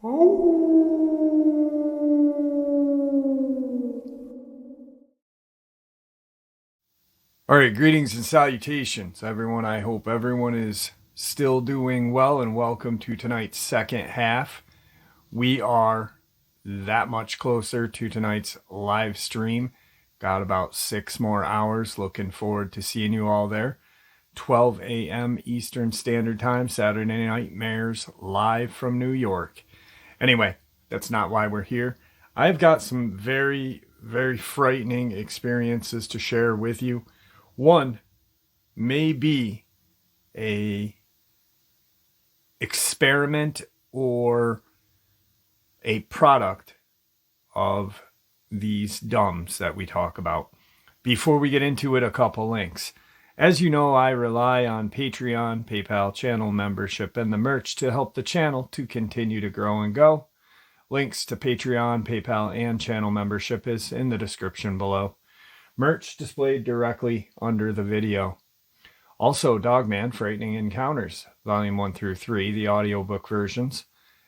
Alright, greetings and salutations, everyone. I hope everyone is still doing well, and welcome to tonight's second half. We are that much closer to tonight's live stream. Got about 6 more hours. Looking forward to seeing you all there. 12 a.m. Eastern Standard Time, Saturday Night Mares, live from New York. Anyway, that's not why we're here. I've got some very, very frightening experiences to share with you. One may be a experiment or a product of these dumbs that we talk about. Before we get into it, a couple links. As you know, I rely on Patreon, PayPal, channel membership, and the merch to help the channel to continue to grow and go. Links to Patreon, PayPal, and channel membership is in the description below. Merch displayed directly under the video. Also, Dogman, Frightening Encounters, Volume 1 through 3, the audiobook versions.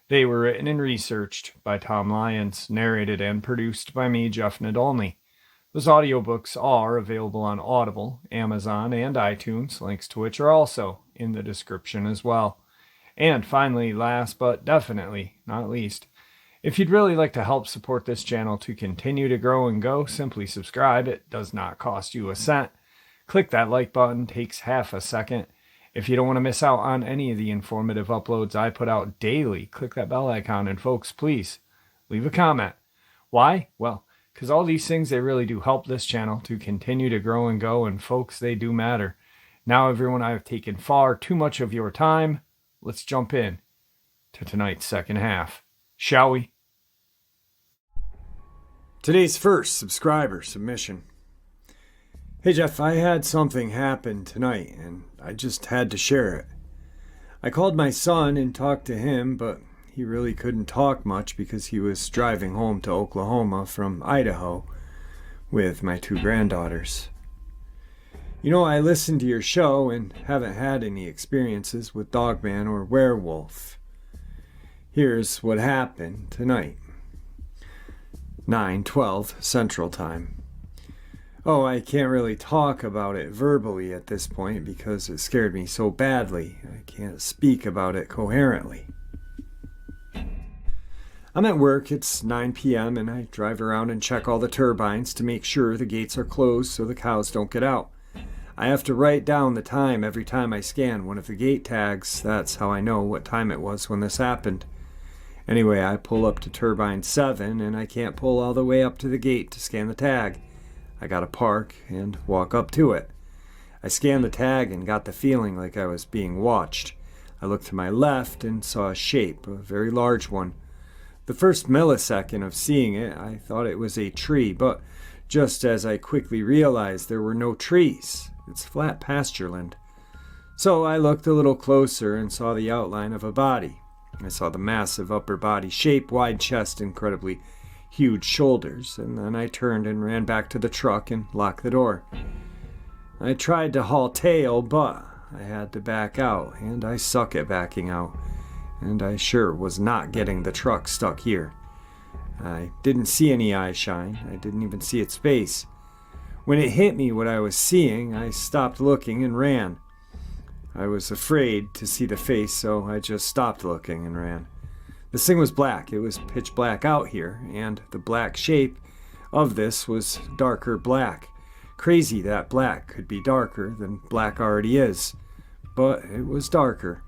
They were written and researched by Tom Lyons, narrated and produced by me, Jeff Nadolny. Those audiobooks are available on Audible, Amazon, and iTunes, links to which are also in the description as well. And finally, last but definitely not least, if you'd really like to help support this channel to continue to grow and go, simply subscribe. It does not cost you a cent. Click that like button, takes half a second. If you don't want to miss out on any of the informative uploads I put out daily, click that bell icon, and folks, please leave a comment. Why? Well, because all these things, they really do help this channel to continue to grow and go, and folks, they do matter. Now, everyone, I have taken far too much of your time. Let's jump in to tonight's second half. Shall we? Today's first subscriber submission. Hey Jeff, I had something happen tonight and I just had to share it. I called my son and talked to him, but he really couldn't talk much because he was driving home to Oklahoma from Idaho with my 2 granddaughters. You know, I listened to your show and haven't had any experiences with Dogman or werewolf. Here's what happened tonight. 9:12 Central Time. Oh, I can't really talk about it verbally at this point because it scared me so badly. I can't speak about it coherently. I'm at work, it's 9 p.m. and I drive around and check all the turbines to make sure the gates are closed so the cows don't get out. I have to write down the time every time I scan one of the gate tags. That's how I know what time it was when this happened. Anyway, I pull up to turbine 7 and I can't pull all the way up to the gate to scan the tag. I gotta park and walk up to it. I scanned the tag and got the feeling like I was being watched. I looked to my left and saw a shape, a very large one. The first millisecond of seeing it, I thought it was a tree, but just as I quickly realized there were no trees. It's flat pastureland. So I looked a little closer and saw the outline of a body. I saw the massive upper body shape, wide chest, incredibly huge shoulders, and then I turned and ran back to the truck and locked the door. I tried to haul tail, but I had to back out, and I suck at backing out, and I sure was not getting the truck stuck here. I didn't see any eye shine. I didn't even see its face. When it hit me what I was seeing, I stopped looking and ran. I was afraid to see the face, so I just stopped looking and ran. This thing was black. It was pitch black out here, and the black shape of this was darker black. Crazy that black could be darker than black already is, but it was darker.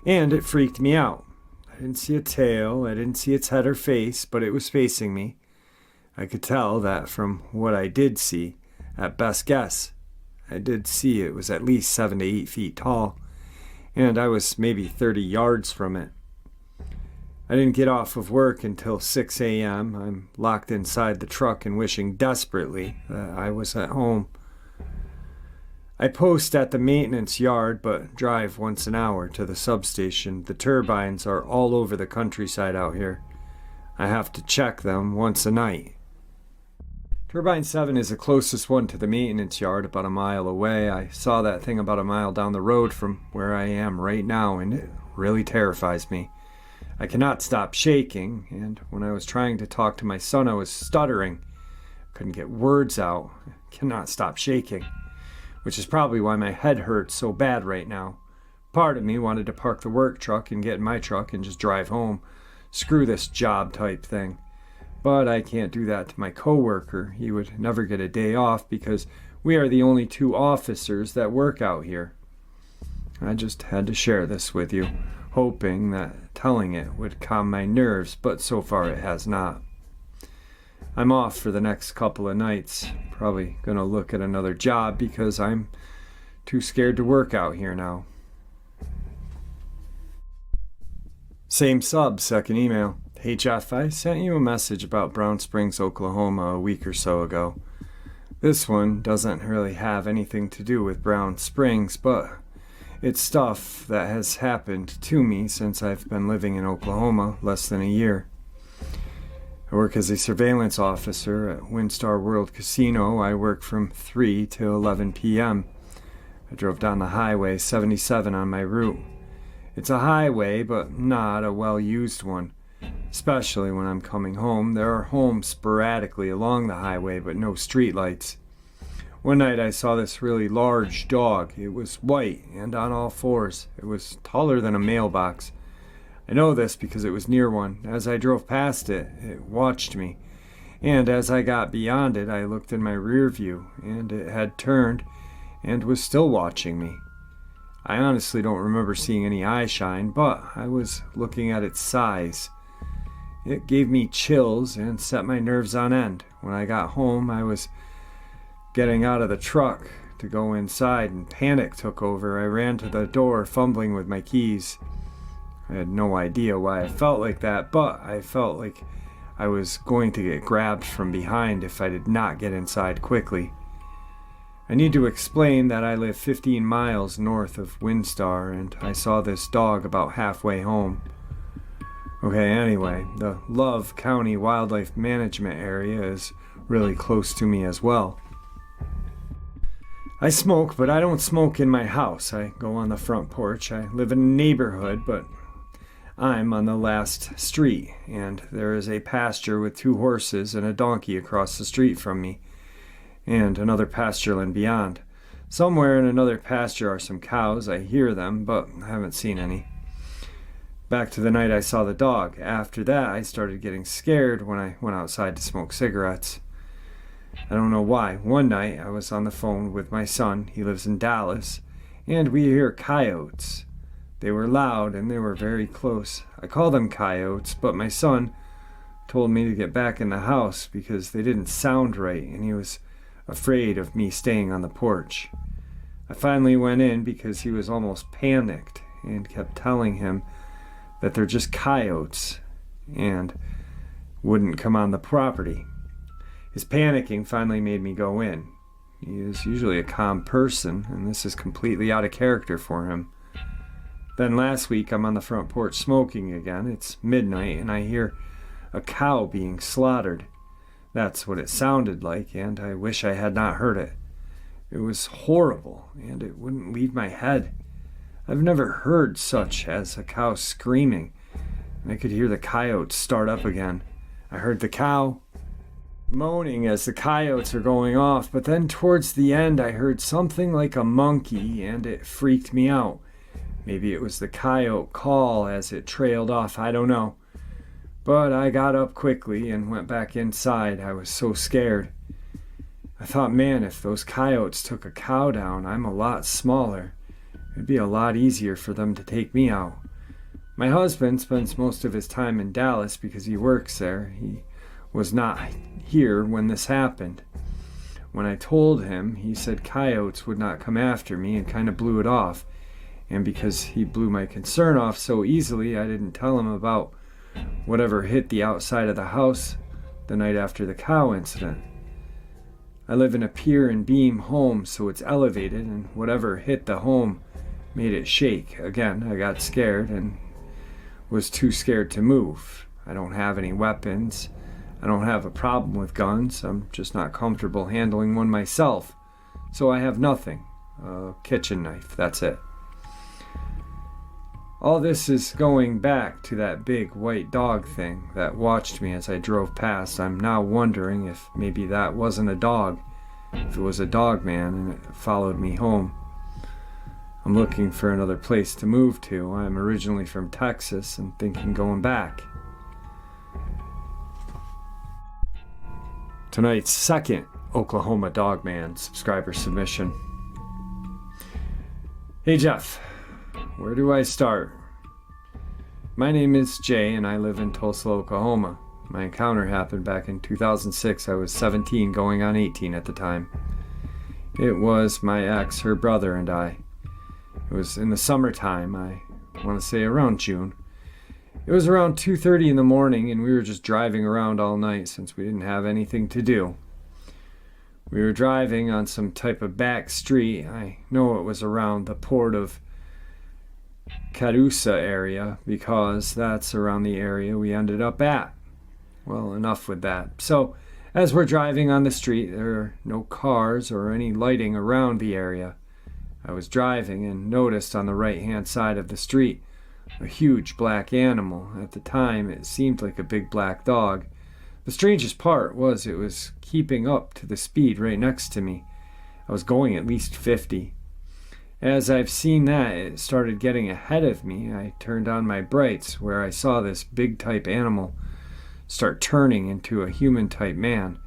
And it freaked me out. I didn't see a tail, I didn't see its head or face, but it was facing me. I could tell that from what I did see. At best guess, I did see it was at least 7 to 8 feet tall, and I was maybe 30 yards from it. I didn't get off of work until 6 a.m. I'm locked inside the truck and wishing desperately that I was at home. I post at the maintenance yard, but drive once an hour to the substation. The turbines are all over the countryside out here. I have to check them once a night. Turbine 7 is the closest one to the maintenance yard, about a mile away. I saw that thing about a mile down the road from where I am right now, and it really terrifies me. I cannot stop shaking, and when I was trying to talk to my son, I was stuttering. Couldn't get words out. I cannot stop shaking, which is probably why my head hurts so bad right now. Part of me wanted to park the work truck and get in my truck and just drive home. Screw this job type thing. But I can't do that to my coworker. He would never get a day off because we are the only 2 officers that work out here. I just had to share this with you, hoping that telling it would calm my nerves, but so far it has not. I'm off for the next couple of nights. Probably gonna look at another job because I'm too scared to work out here now. Same sub, second email. Hey Jeff, I sent you a message about Brown Springs, Oklahoma a week or so ago. This one doesn't really have anything to do with Brown Springs, but it's stuff that has happened to me since I've been living in Oklahoma less than a year. I work as a surveillance officer at WinStar World Casino. I work from 3 to 11 p.m. I drove down the highway 77 on my route. It's a highway, but not a well-used one. Especially when I'm coming home. There are homes sporadically along the highway, but no streetlights. One night I saw this really large dog. It was white and on all fours. It was taller than a mailbox. I know this because it was near one. As I drove past it, it watched me. And as I got beyond it, I looked in my rear view, and it had turned and was still watching me. I honestly don't remember seeing any eye shine, but I was looking at its size. It gave me chills and set my nerves on end. When I got home, I was getting out of the truck to go inside, and panic took over. I ran to the door, fumbling with my keys. I had no idea why I felt like that, but I felt like I was going to get grabbed from behind if I did not get inside quickly. I need to explain that I live 15 miles north of WinStar, and I saw this dog about halfway home. Okay, anyway, the Love County Wildlife Management Area is really close to me as well. I smoke, but I don't smoke in my house. I go on the front porch. I live in a neighborhood, but I'm on the last street, and there is a pasture with 2 horses and a donkey across the street from me, and another pastureland beyond. Somewhere in another pasture are some cows. I hear them, but I haven't seen any. Back to the night I saw the dog. After that, I started getting scared when I went outside to smoke cigarettes. I don't know why. One night, I was on the phone with my son. He lives in Dallas, and we hear coyotes. They were loud, and they were very close. I call them coyotes, but my son told me to get back in the house because they didn't sound right, and he was afraid of me staying on the porch. I finally went in because he was almost panicked and kept telling him that they're just coyotes and wouldn't come on the property. His panicking finally made me go in. He is usually a calm person, and this is completely out of character for him. Then last week I'm on the front porch smoking again. It's midnight and I hear a cow being slaughtered. That's what it sounded like, and I wish I had not heard it. It was horrible, and it wouldn't leave my head. I've never heard such as a cow screaming, and I could hear the coyotes start up again. I heard the cow moaning as the coyotes are going off, but then towards the end I heard something like a monkey, and it freaked me out. Maybe it was the coyote call as it trailed off, I don't know. But I got up quickly and went back inside. I was so scared. I thought, man, if those coyotes took a cow down, I'm a lot smaller. It'd be a lot easier for them to take me out. My husband spends most of his time in Dallas because he works there. He was not here when this happened. When I told him, he said coyotes would not come after me and kind of blew it off. And because he blew my concern off so easily, I didn't tell him about whatever hit the outside of the house the night after the cow incident. I live in a pier and beam home, so it's elevated, and whatever hit the home made it shake. Again, I got scared and was too scared to move. I don't have any weapons. I don't have a problem with guns. I'm just not comfortable handling one myself. So I have nothing. A kitchen knife, that's it. All this is going back to that big white dog thing that watched me as I drove past. I'm now wondering if maybe that wasn't a dog, if it was a Dogman and it followed me home. I'm looking for another place to move to. I'm originally from Texas and thinking going back. Tonight's second Oklahoma Dogman subscriber submission. Hey Jeff, where do I start? My name is Jay and I live in Tulsa, Oklahoma. My encounter happened back in 2006. I was 17 going on 18 at the time. It was my ex, her brother, and I. It was in the summertime, I want to say around June. It was around 2:30 in the morning and we were just driving around all night since we didn't have anything to do. We were driving on some type of back street. I know it was around the port of Carusa area because that's around the area we ended up at. Well, enough with that. So, as we're driving on the street, there are no cars or any lighting around the area. I was driving and noticed on the right-hand side of the street a huge black animal. At the time, it seemed like a big black dog. The strangest part was it was keeping up to the speed right next to me. I was going at least 50. As I've seen that it started getting ahead of me, I turned on my brights where I saw this big type animal start turning into a human type man.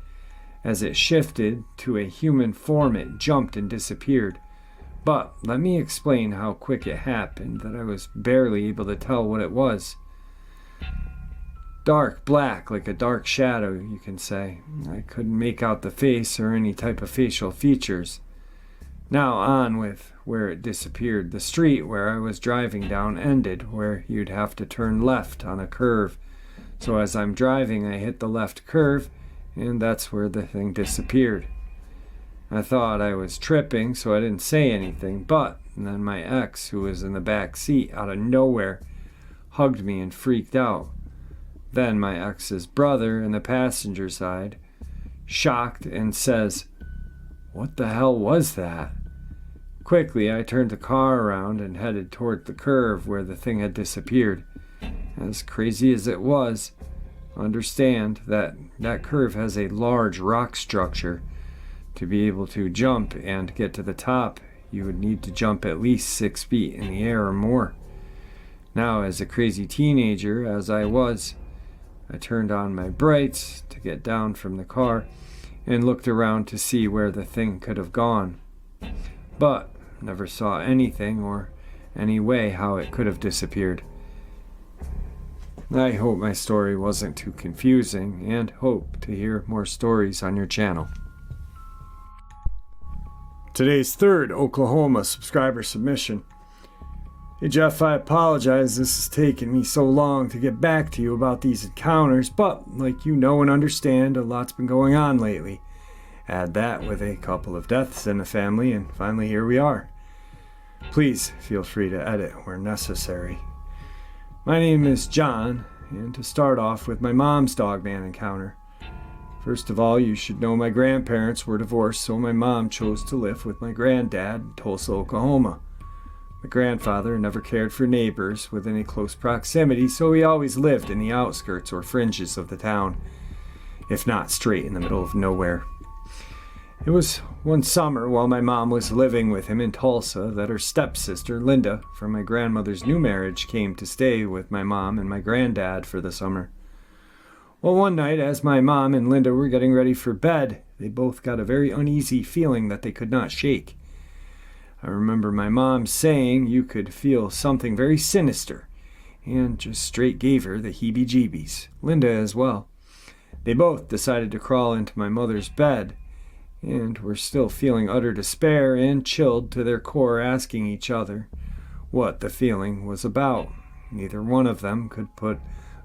As it shifted to a human form, it jumped and disappeared. But let me explain how quick it happened that I was barely able to tell what it was. Dark black, like a dark shadow, you can say. I couldn't make out the face or any type of facial features. Now on with where it disappeared. The street where I was driving down ended where you'd have to turn left on a curve. So as I'm driving, I hit the left curve, and that's where the thing disappeared. I thought I was tripping, so I didn't say anything, but then my ex, who was in the back seat, out of nowhere, hugged me and freaked out. Then my ex's brother in the passenger side, shocked, and says, "What the hell was that?" Quickly, I turned the car around and headed toward the curve where the thing had disappeared. As crazy as it was, understand that that curve has a large rock structure. To be able to jump and get to the top, you would need to jump at least 6 feet in the air or more. Now, as a crazy teenager, as I was, I turned on my brights to get down from the car and looked around to see where the thing could have gone. But never saw anything or any way how it could have disappeared. I hope my story wasn't too confusing and hope to hear more stories on your channel. Today's third Oklahoma subscriber submission. Hey Jeff, I apologize this has taken me so long to get back to you about these encounters, but like you know and understand, a lot's been going on lately. Add that with a couple of deaths in the family, and finally here we are. Please feel free to edit where necessary. My name is John, and to start off with my mom's Dogman encounter. First of all, you should know my grandparents were divorced, so my mom chose to live with my granddad in Tulsa, Oklahoma. My grandfather never cared for neighbors with any close proximity, so he always lived in the outskirts or fringes of the town, if not straight in the middle of nowhere. It was one summer while my mom was living with him in Tulsa that her stepsister, Linda, from my grandmother's new marriage, came to stay with my mom and my granddad for the summer. Well, one night, as my mom and Linda were getting ready for bed, they both got a very uneasy feeling that they could not shake. I remember my mom saying you could feel something very sinister, and just straight gave her the heebie-jeebies. Linda as well. They both decided to crawl into my mother's bed, and were still feeling utter despair and chilled to their core, asking each other what the feeling was about. Neither one of them could put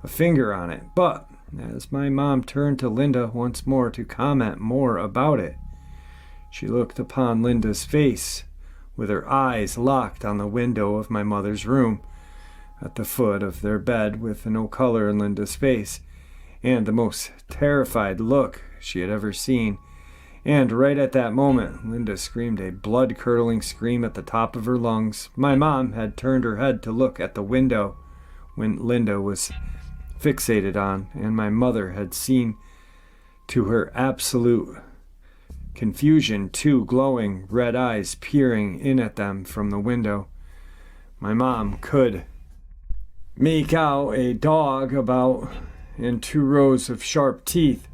a finger on it, but as my mom turned to Linda once more to comment more about it, she looked upon Linda's face with her eyes locked on the window of my mother's room at the foot of their bed, with no color in Linda's face and the most terrified look she had ever seen, And right at that moment, Linda screamed a blood-curdling scream at the top of her lungs. My mom had turned her head to look at the window when Linda was fixated on, and my mother had seen, to her absolute confusion, two glowing red eyes peering in at them from the window. My mom could make out a dog about and two rows of sharp teeth.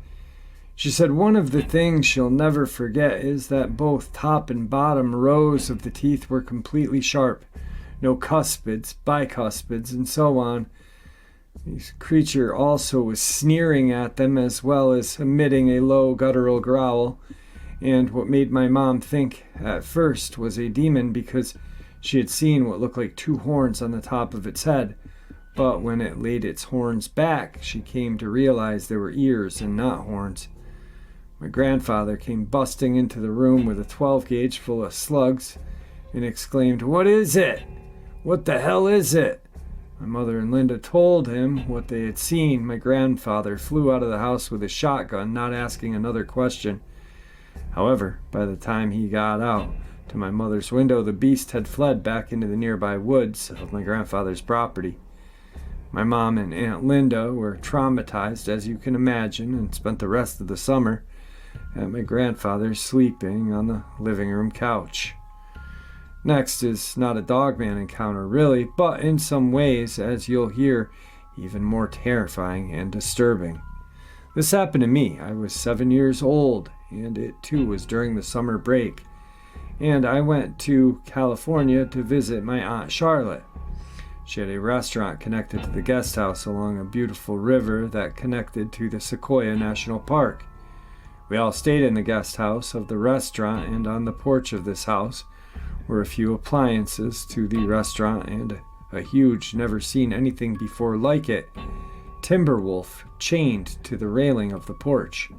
She said one of the things she'll never forget is that both top and bottom rows of the teeth were completely sharp. No cuspids, bicuspids, and so on. This creature also was sneering at them as well as emitting a low guttural growl. And what made my mom think at first was a demon because she had seen what looked like two horns on the top of its head. But when it laid its horns back, she came to realize they were ears and not horns. My grandfather came busting into the room with a 12-gauge full of slugs and exclaimed, "What is it? What the hell is it?" My mother and Linda told him what they had seen. My grandfather flew out of the house with a shotgun, not asking another question. However, by the time he got out to my mother's window, the beast had fled back into the nearby woods of my grandfather's property. My mom and Aunt Linda were traumatized, as you can imagine, and spent the rest of the summer at my grandfather's sleeping on the living room couch. Next is not a Dogman encounter really, but in some ways, as you'll hear, even more terrifying and disturbing. This happened to me. I was 7 years old, and it too was during the summer break. And I went to California to visit my Aunt Charlotte. She had a restaurant connected to the guest house along a beautiful river that connected to the Sequoia National Park. We all stayed in the guest house of the restaurant, and on the porch of this house were a few appliances to the restaurant and a huge, never seen anything before like it, timber wolf chained to the railing of the porch.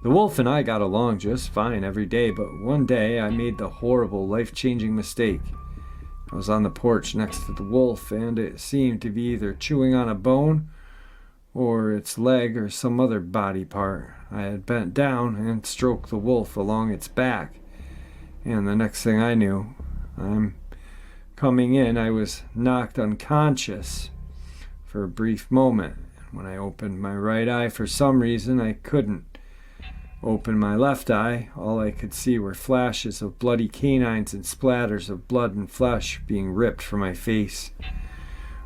The wolf and I got along just fine every day, but one day I made the horrible, life-changing mistake. I was on the porch next to the wolf, and it seemed to be either chewing on a bone or its leg or some other body part. I had bent down and stroked the wolf along its back, and the next thing I knew, I'm coming in, I was knocked unconscious for a brief moment. When I opened my right eye, for some reason, I couldn't open my left eye. All I could see were flashes of bloody canines and splatters of blood and flesh being ripped from my face.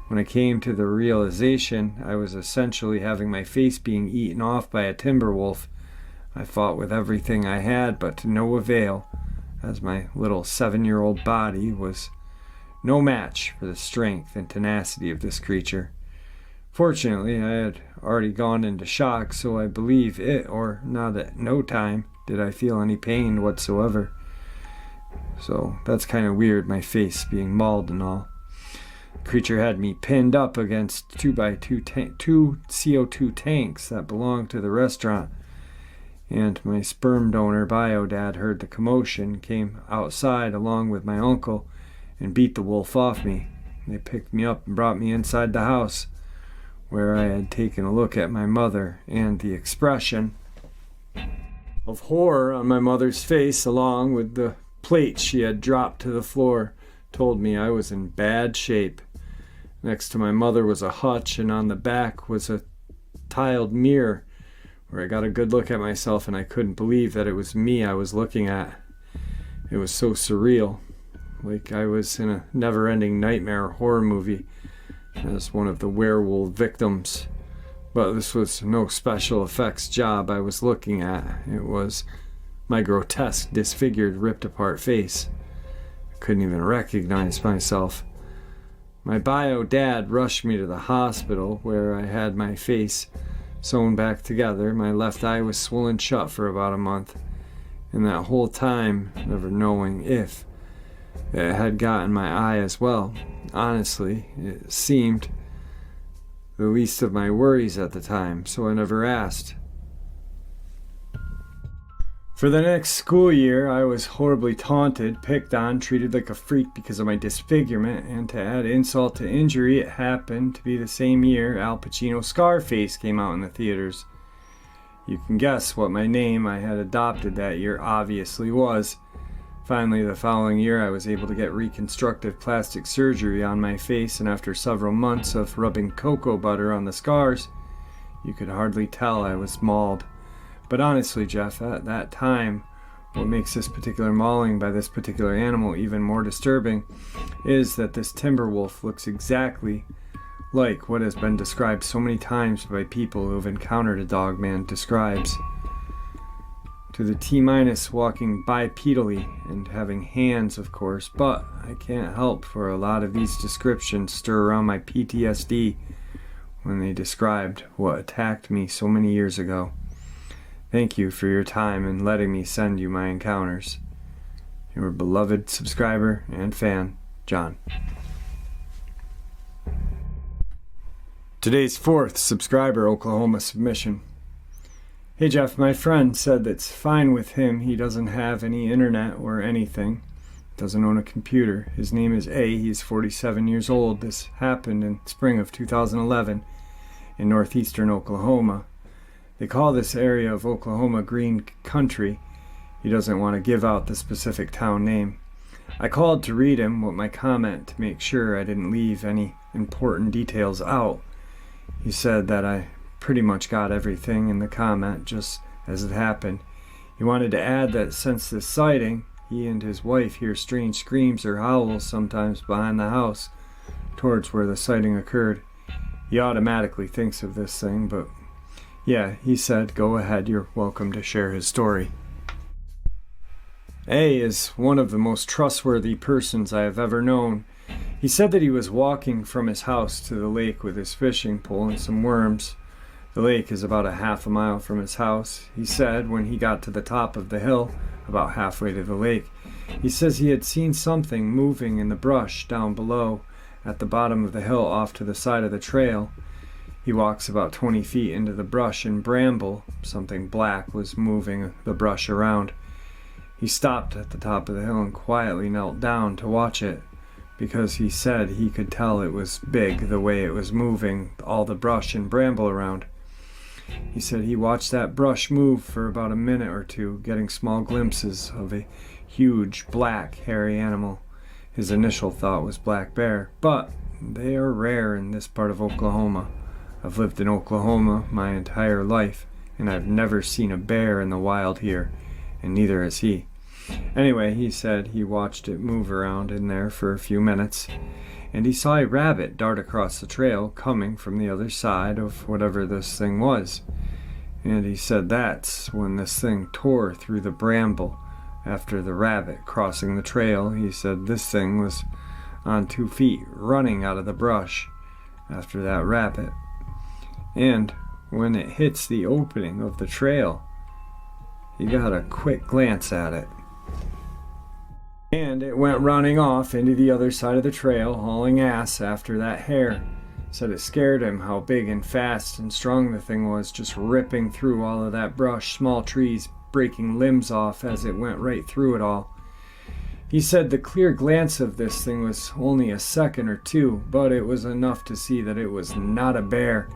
When I came to the realization I was essentially having my face being eaten off by a timber wolf, I fought with everything I had, but to no avail, as my little 7-year-old body was no match for the strength and tenacity of this creature. Fortunately, I had already gone into shock, so I believe it, or not at no time, did I feel any pain whatsoever. So that's kind of weird, my face being mauled and all. The creature had me pinned up against 2x2 two CO2 tanks that belonged to the restaurant, and my sperm donor bio-dad heard the commotion, came outside along with my uncle, and beat the wolf off me. They picked me up and brought me inside the house, where I had taken a look at my mother, and the expression of horror on my mother's face, along with the plate she had dropped to the floor, told me I was in bad shape. Next to my mother was a hutch, and on the back was a tiled mirror where I got a good look at myself, and I couldn't believe that it was me I was looking at. It was so surreal, like I was in a never-ending nightmare horror movie as one of the werewolf victims. But this was no special effects job I was looking at. It was my grotesque, disfigured, ripped-apart face. I couldn't even recognize myself. My bio-dad rushed me to the hospital, where I had my face sewn back together. My left eye was swollen shut for about a month, and that whole time never knowing if it had gotten my eye as well. Honestly, it seemed the least of my worries at the time, so I never asked. For the next school year, I was horribly taunted, picked on, treated like a freak because of my disfigurement, and to add insult to injury, it happened to be the same year Al Pacino's Scarface came out in the theaters. You can guess what my name I had adopted that year obviously was. Finally, the following year, I was able to get reconstructive plastic surgery on my face, and after several months of rubbing cocoa butter on the scars, you could hardly tell I was mauled. But honestly, Jeff, at that time, what makes this particular mauling by this particular animal even more disturbing is that this timber wolf looks exactly like what has been described so many times by people who have encountered a Dogman describes. To the T- walking bipedally and having hands, of course, but I can't help for a lot of these descriptions stir around my PTSD when they described what attacked me so many years ago. Thank you for your time and letting me send you my encounters. Your beloved subscriber and fan, John. Today's fourth subscriber Oklahoma submission. Hey Jeff, my friend said that's fine with him. He doesn't have any internet or anything. Doesn't own a computer. His name is A. He's 47 years old. This happened in spring of 2011 in northeastern Oklahoma. They call this area of Oklahoma Green Country. He doesn't want to give out the specific town name. I called to read him with my comment to make sure I didn't leave any important details out. He said that I pretty much got everything in the comment just as it happened. He wanted to add that since this sighting, he and his wife hear strange screams or howls sometimes behind the house towards where the sighting occurred. He automatically thinks of this thing, but yeah, he said, go ahead, you're welcome to share his story. A is one of the most trustworthy persons I have ever known. He said that he was walking from his house to the lake with his fishing pole and some worms. The lake is about a half a mile from his house. He said when he got to the top of the hill, about halfway to the lake, he says he had seen something moving in the brush down below at the bottom of the hill off to the side of the trail. He walks about 20 feet into the brush and bramble. Something black was moving the brush around. He stopped at the top of the hill and quietly knelt down to watch it, because he said he could tell it was big the way it was moving all the brush and bramble around. He said he watched that brush move for about a minute or two, getting small glimpses of a huge, black, hairy animal. His initial thought was black bear, but they are rare in this part of Oklahoma. I've lived in Oklahoma my entire life, and I've never seen a bear in the wild here, and neither has he. Anyway, he said he watched it move around in there for a few minutes, and he saw a rabbit dart across the trail coming from the other side of whatever this thing was. And he said that's when this thing tore through the bramble after the rabbit crossing the trail. He said this thing was on 2 feet running out of the brush after that rabbit. And when it hits the opening of the trail, he got a quick glance at it. And it went running off into the other side of the trail, hauling ass after that hare. Said it scared him how big and fast and strong the thing was, just ripping through all of that brush, small trees, breaking limbs off as it went right through it all. He said the clear glance of this thing was only a second or two, but it was enough to see that it was not a bear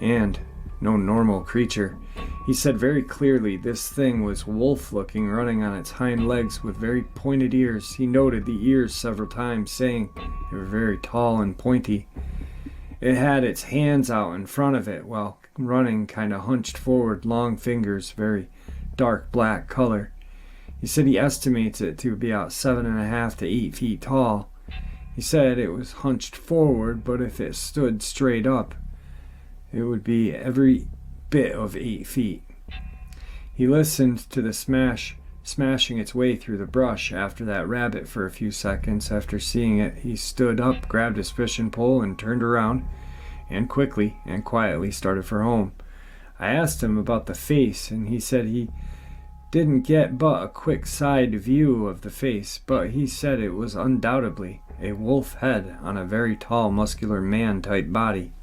and no normal creature. He said very clearly this thing was wolf-looking, running on its hind legs with very pointed ears. He noted the ears several times, saying they were very tall and pointy. It had its hands out in front of it while running, kind of hunched forward, long fingers, very dark black color. He said he estimates it to be about 7.5 to 8 feet tall. He said it was hunched forward, but if it stood straight up, it would be every bit of 8 feet. He listened to the smashing its way through the brush after that rabbit for a few seconds. After seeing it, he stood up, grabbed his fishing pole, and turned around, and quickly and quietly started for home. I asked him about the face, and he said he didn't get but a quick side view of the face, but he said it was undoubtedly a wolf head on a very tall, muscular man-type body.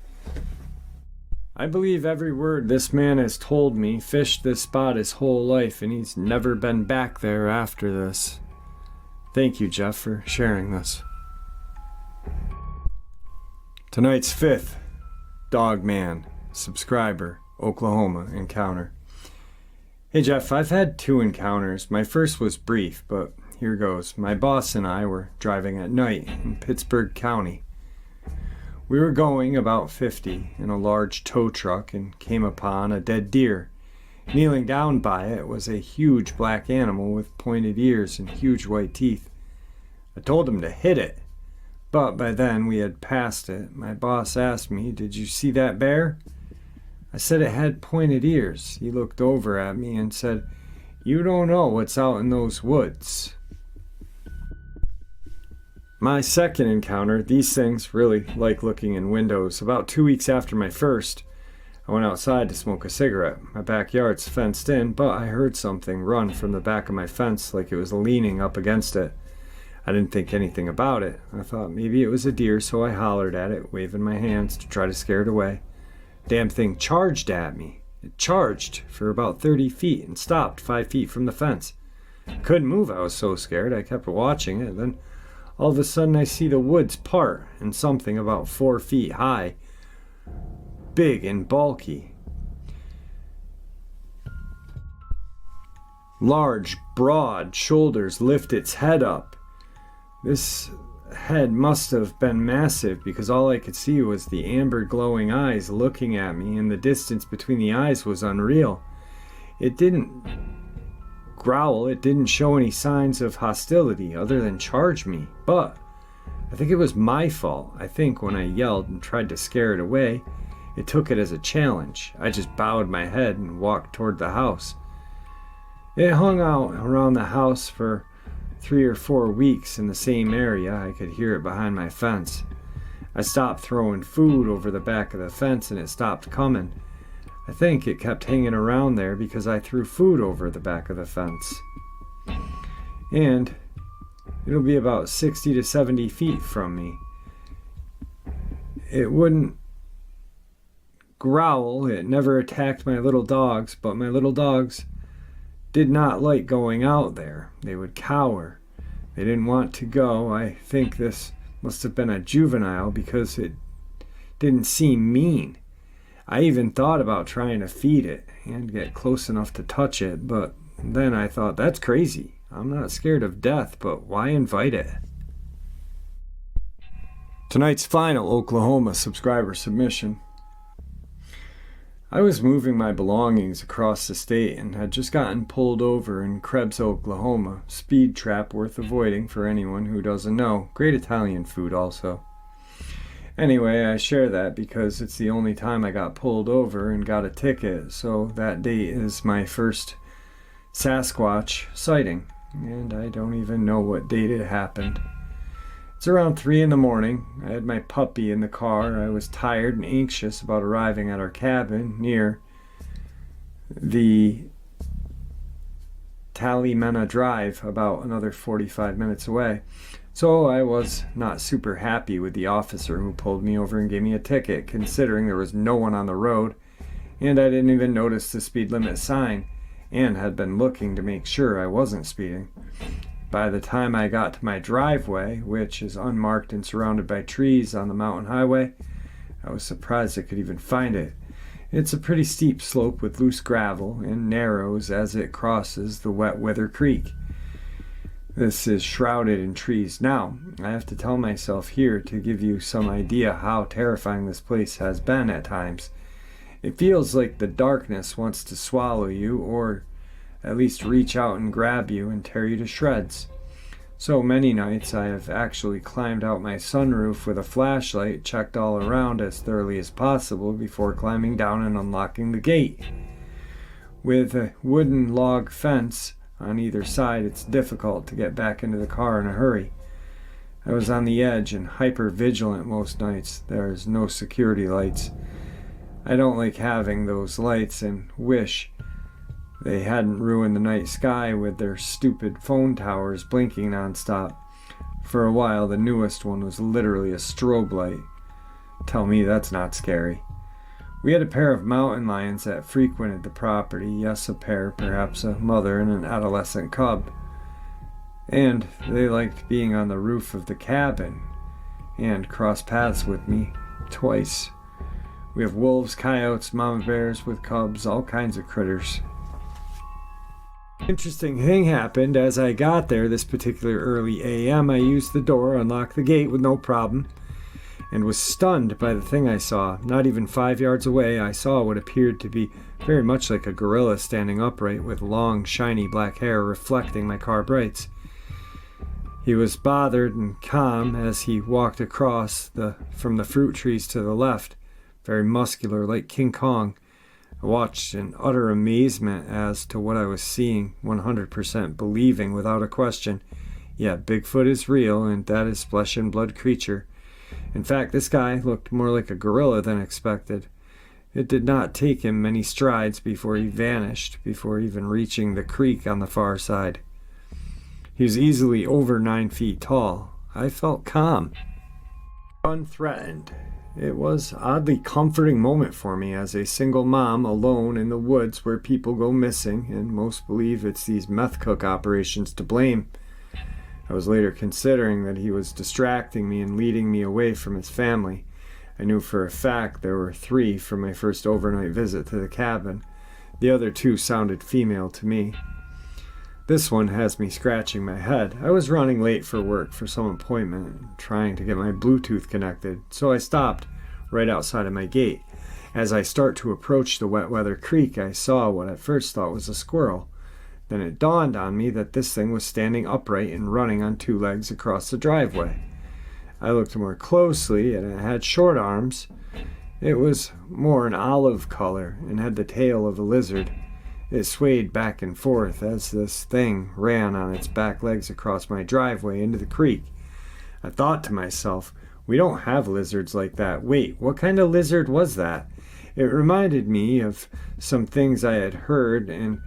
I believe every word this man has told me. Fished this spot his whole life, and he's never been back there after this. Thank you, Jeff, for sharing this. Tonight's fifth Dogman subscriber Oklahoma encounter. Hey Jeff, I've had two encounters. My first was brief, but here goes. My boss and I were driving at night in Pittsburgh County. We were going about 50 in a large tow truck and came upon a dead deer. Kneeling down by it was a huge black animal with pointed ears and huge white teeth. I told him to hit it, but by then we had passed it. My boss asked me, "Did you see that bear?" I said it had pointed ears. He looked over at me and said, "You don't know what's out in those woods." My second encounter, these things really like looking in windows. About 2 weeks after my first, I went outside to smoke a cigarette. My backyard's fenced in, but I heard something run from the back of my fence like it was leaning up against it. I didn't think anything about it. I thought maybe it was a deer, so I hollered at it, waving my hands to try to scare it away. Damn thing charged at me. It charged for about 30 feet and stopped 5 feet from the fence. I couldn't move, I was so scared. I kept watching it. Then all of a sudden I see the woods part and something about 4 feet high, big and bulky. Large, broad shoulders lift its head up. This head must have been massive because all I could see was the amber glowing eyes looking at me, and the distance between the eyes was unreal. It didn't growl, it didn't show any signs of hostility other than charge me, but I think it was my fault. I think when I yelled and tried to scare it away, it took it as a challenge. I just bowed my head and walked toward the house. It hung out around the house for 3 or 4 weeks in the same area. I could hear it behind my fence. I stopped throwing food over the back of the fence and it stopped coming. I think it kept hanging around there because I threw food over the back of the fence. And it'll be about 60 to 70 feet from me. It wouldn't growl. It never attacked my little dogs, but my little dogs did not like going out there. They would cower. They didn't want to go. I think this must have been a juvenile because it didn't seem mean. I even thought about trying to feed it and get close enough to touch it, but then I thought, that's crazy. I'm not scared of death, but why invite it? Tonight's final Oklahoma subscriber submission. I was moving my belongings across the state and had just gotten pulled over in Krebs, Oklahoma. Speed trap worth avoiding for anyone who doesn't know. Great Italian food also. Anyway, I share that because it's the only time I got pulled over and got a ticket, so that date is my first Sasquatch sighting, and I don't even know what date it happened. It's around 3 in the morning. I had my puppy in the car. I was tired and anxious about arriving at our cabin near the Talymena Drive, about another 45 minutes away. So I was not super happy with the officer who pulled me over and gave me a ticket, considering there was no one on the road, and I didn't even notice the speed limit sign, and had been looking to make sure I wasn't speeding. By the time I got to my driveway, which is unmarked and surrounded by trees on the mountain highway, I was surprised I could even find it. It's a pretty steep slope with loose gravel and narrows as it crosses the Wet Wither Creek. This is shrouded in trees. Now, I have to tell myself here to give you some idea how terrifying this place has been at times. It feels like the darkness wants to swallow you, or at least reach out and grab you and tear you to shreds. So many nights I have actually climbed out my sunroof with a flashlight, checked all around as thoroughly as possible before climbing down and unlocking the gate. With a wooden log fence on either side, it's difficult to get back into the car in a hurry. I was on the edge and hyper-vigilant most nights. There's no security lights. I don't like having those lights and wish they hadn't ruined the night sky with their stupid phone towers blinking nonstop. For a while, the newest one was literally a strobe light. Tell me that's not scary. We had a pair of mountain lions that frequented the property. Yes, a pair, perhaps a mother and an adolescent cub. And they liked being on the roof of the cabin and crossed paths with me twice. We have wolves, coyotes, mama bears with cubs, all kinds of critters. Interesting thing happened as I got there this particular early AM. I used the door, unlocked the gate with no problem, and was stunned by the thing I saw. Not even 5 yards away, I saw what appeared to be very much like a gorilla standing upright with long, shiny black hair reflecting my car brights. He was bothered and calm as he walked across from the fruit trees to the left, very muscular like King Kong. I watched in utter amazement as to what I was seeing, 100% believing without a question. Yeah, Bigfoot is real, and that is flesh and blood creature. In fact, this guy looked more like a gorilla than expected. It did not take him many strides before he vanished, before even reaching the creek on the far side. He was easily over 9 feet tall. I felt calm, unthreatened. It was an oddly comforting moment for me as a single mom alone in the woods where people go missing, and most believe it's these meth cook operations to blame. I was later considering that he was distracting me and leading me away from his family. I knew for a fact there were 3 from my first overnight visit to the cabin. The other 2 sounded female to me. This one has me scratching my head. I was running late for work for some appointment and trying to get my Bluetooth connected, so I stopped right outside of my gate. As I start to approach the wet weather creek, I saw what I first thought was a squirrel. Then it dawned on me that this thing was standing upright and running on 2 legs across the driveway. I looked more closely and it had short arms. It was more an olive color and had the tail of a lizard. It swayed back and forth as this thing ran on its back legs across my driveway into the creek. I thought to myself, we don't have lizards like that. Wait, what kind of lizard was that? It reminded me of some things I had heard, and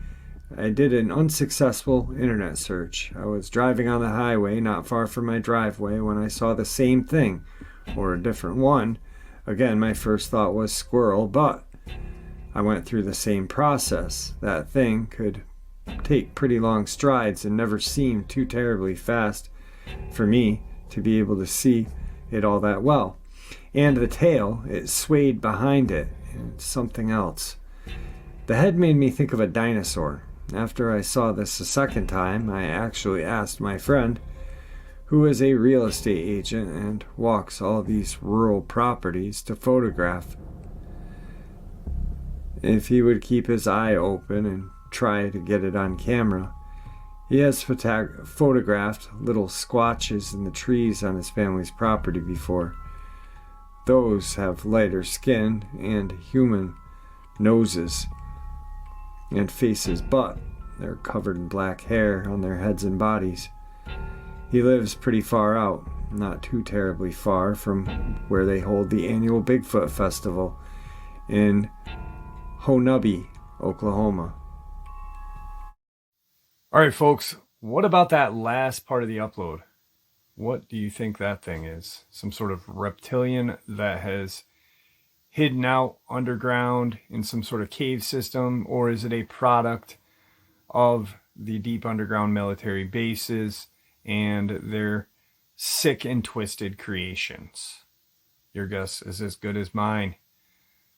I did an unsuccessful internet search. I was driving on the highway not far from my driveway when I saw the same thing, or a different one. Again, my first thought was squirrel, but I went through the same process. That thing could take pretty long strides and never seemed too terribly fast for me to be able to see it all that well. And the tail, it swayed behind it, and something else. The head made me think of a dinosaur. After I saw this a second time, I actually asked my friend, who is a real estate agent and walks all these rural properties, to photograph, if he would keep his eye open and try to get it on camera. He has photographed little squatches in the trees on his family's property before. Those have lighter skin and human noses and faces, but they're covered in black hair on their heads and bodies. He lives pretty far out, not too terribly far from where they hold the annual Bigfoot Festival in Honubby, Oklahoma. All right, folks, what about that last part of the upload? What do you think that thing is? Some sort of reptilian that has hidden out underground in some sort of cave system, or is it a product of the deep underground military bases and their sick and twisted creations? Your guess is as good as mine.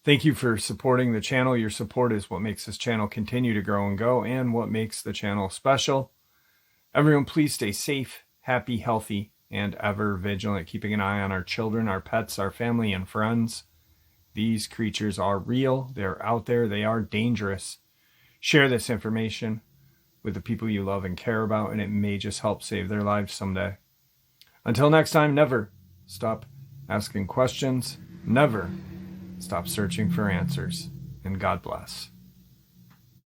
Thank you for supporting the channel. Your support is what makes this channel continue to grow and go, and what makes the channel special. Everyone, please stay safe, happy, healthy, and ever vigilant, keeping an eye on our children, our pets, our family, and friends. These creatures are real. They're out there. They are dangerous. Share this information with the people you love and care about, and it may just help save their lives someday. Until next time, never stop asking questions. Never stop searching for answers. And God bless.